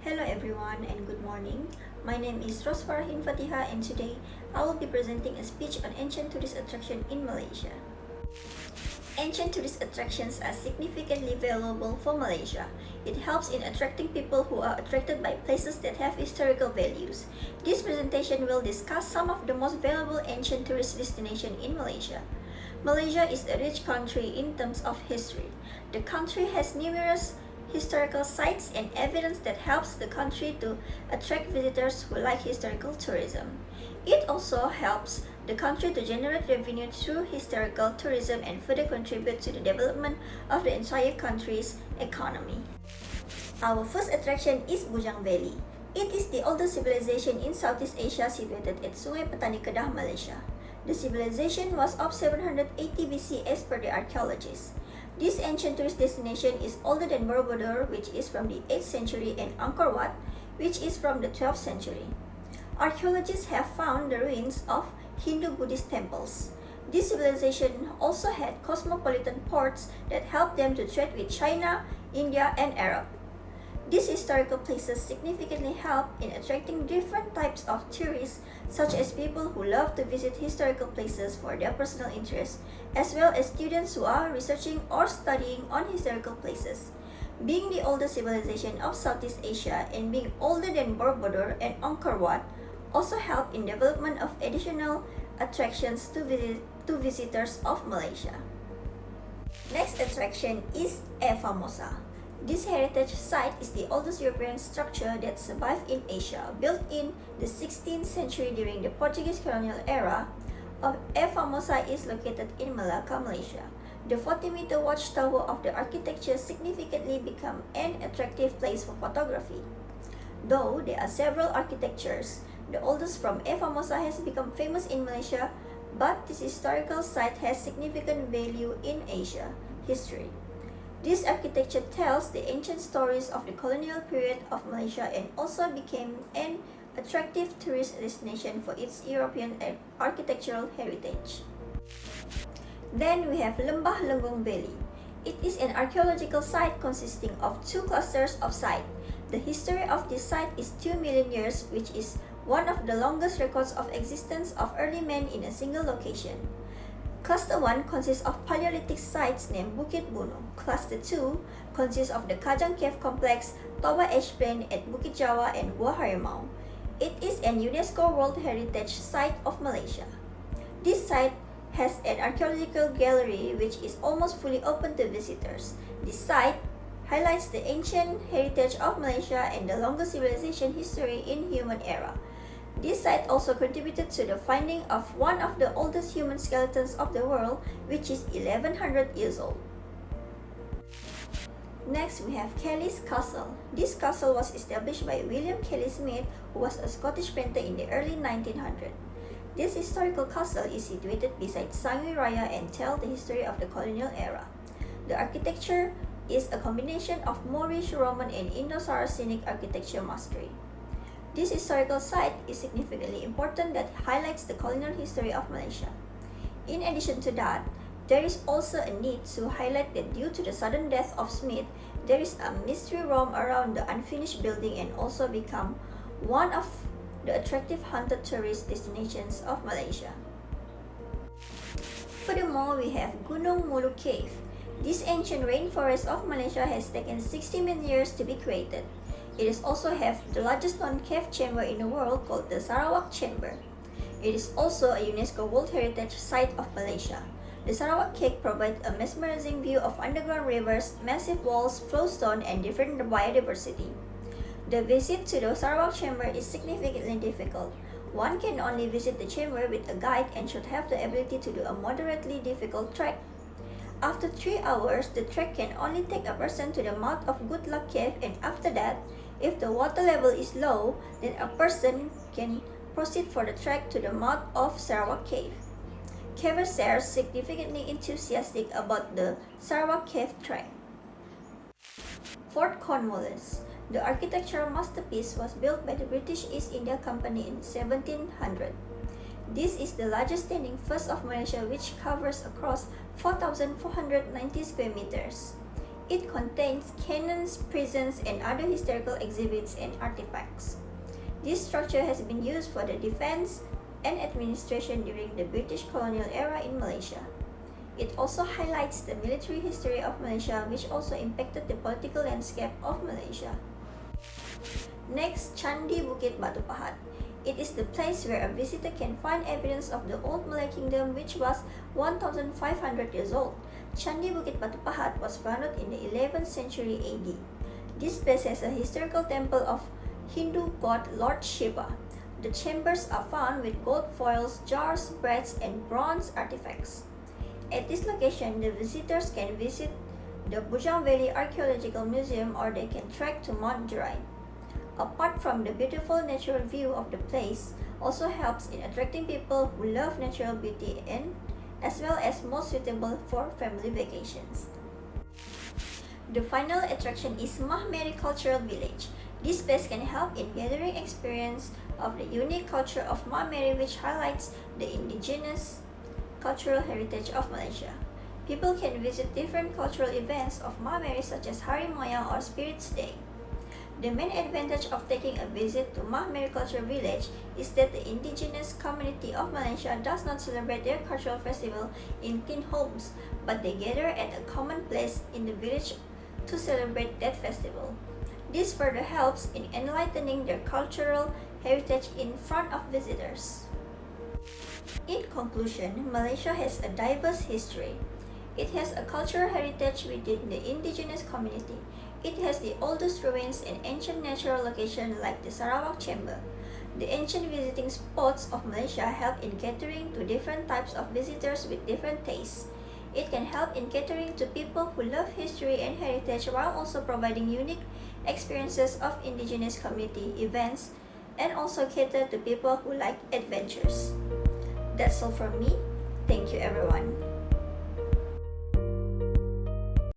Hello everyone and good morning. My name is Rosfarahin Fatiha and today I will be presenting a speech on ancient tourist attraction in Malaysia. Ancient tourist attractions are significantly valuable for Malaysia. It helps in attracting people who are attracted by places that have historical values. This presentation will discuss some of the most valuable ancient tourist destinations in Malaysia. Malaysia is a rich country in terms of history. The country has numerous historical sites and evidence that helps the country to attract visitors who like historical tourism. It also helps the country to generate revenue through historical tourism and further contribute to the development of the entire country's economy. Our first attraction is Bujang Valley. It is the oldest civilization in Southeast Asia situated at Sungai Petani Kedah, Malaysia. The civilization was of 780 BC as per the archaeologists. This ancient tourist destination is older than Borobudur, which is from the 8th century, and Angkor Wat, which is from the 12th century. Archaeologists have found the ruins of Hindu-Buddhist temples. This civilization also had cosmopolitan ports that helped them to trade with China, India, and Arab. These historical places significantly help in attracting different types of tourists, such as people who love to visit historical places for their personal interest, as well as students who are researching or studying on historical places. Being the oldest civilization of Southeast Asia and being older than Borobudur and Angkor Wat also help in development of additional attractions to visitors of Malaysia. Next attraction is Formosa. This heritage site is the oldest European structure that survived in Asia, built in the 16th century during the Portuguese colonial era. Formosa is located in Malacca, Malaysia. The 40-meter watchtower of the architecture significantly became an attractive place for photography. Though there are several architectures, the oldest from Formosa has become famous in Malaysia, but this historical site has significant value in Asia history. This architecture tells the ancient stories of the colonial period of Malaysia and also became an attractive tourist destination for its European architectural heritage. Then we have Lembah Lenggong Valley. It is an archaeological site consisting of two clusters of sites. The history of this site is 2 million years, which is one of the longest records of existence of early man in a single location. Cluster 1 consists of Paleolithic sites named Bukit Bunuh. Cluster 2 consists of the Kajang Cave Complex, Toba Ash Plain at Bukit Jawa, and Gua Harimau. It is an UNESCO World Heritage Site of Malaysia. This site has an archaeological gallery which is almost fully open to visitors. This site highlights the ancient heritage of Malaysia and the longest civilization history in human era. This site also contributed to the finding of one of the oldest human skeletons of the world, which is 1100 years old. Next, we have Kelly's Castle. This castle was established by William Kelly Smith, who was a Scottish painter in the early 1900s. This historical castle is situated beside Sangui Raya and tells the history of the colonial era. The architecture is a combination of Moorish, Roman, and Indo-Saracenic architecture mastery. This historical site is significantly important that highlights the colonial history of Malaysia. In addition to that, there is also a need to highlight that due to the sudden death of Smith, there is a mystery roam around the unfinished building and also become one of the attractive haunted tourist destinations of Malaysia. Furthermore, we have Gunung Mulu Cave. This ancient rainforest of Malaysia has taken 60 million years to be created. It is also have the largest known cave chamber in the world called the Sarawak Chamber. It is also a UNESCO World Heritage Site of Malaysia. The Sarawak Cave provides a mesmerizing view of underground rivers, massive walls, flowstone, and different biodiversity. The visit to the Sarawak Chamber is significantly difficult. One can only visit the chamber with a guide and should have the ability to do a moderately difficult trek. After 3 hours, the trek can only take a person to the mouth of Good Luck Cave, and after that, if the water level is low, then a person can proceed for the trek to the mouth of Sarawak Cave. Cavers are significantly enthusiastic about the Sarawak Cave trek. Fort Cornwallis. The architectural masterpiece was built by the British East India Company in 1700. This is the largest standing first of Malaysia, which covers across 4,490 square meters. It contains cannons, prisons, and other historical exhibits and artifacts. This structure has been used for the defense and administration during the British colonial era in Malaysia. It also highlights the military history of Malaysia, which also impacted the political landscape of Malaysia. Next, Candi Bukit Batu Pahat. It is the place where a visitor can find evidence of the old Malay kingdom, which was 1,500 years old. Candi Bukit Batu Pahat was founded in the 11th century AD. This place has a historical temple of Hindu god Lord Shiva. The chambers are found with gold foils, jars, brads, and bronze artifacts. At this location, the visitors can visit the Bujang Valley Archaeological Museum or they can trek to Mount Jerai. Apart from the beautiful natural view of the place, also helps in attracting people who love natural beauty and as well as most suitable for family vacations. The final attraction is Mahmeri Cultural Village. This place can help in gathering experience of the unique culture of Mahmeri, which highlights the indigenous cultural heritage of Malaysia. People can visit different cultural events of Mahmeri such as Hari Maya or Spirits Day. The main advantage of taking a visit to Mahmeri Cultural Village is that the indigenous community of Malaysia does not celebrate their cultural festival in tin homes, but they gather at a common place in the village to celebrate that festival. This further helps in enlightening their cultural heritage in front of visitors. In conclusion, Malaysia has a diverse history. It has a cultural heritage within the indigenous community. It has the oldest ruins and ancient natural locations like the Sarawak Chamber. The ancient visiting spots of Malaysia help in catering to different types of visitors with different tastes. It can help in catering to people who love history and heritage while also providing unique experiences of indigenous community events and also cater to people who like adventures. That's all from me. Thank you everyone.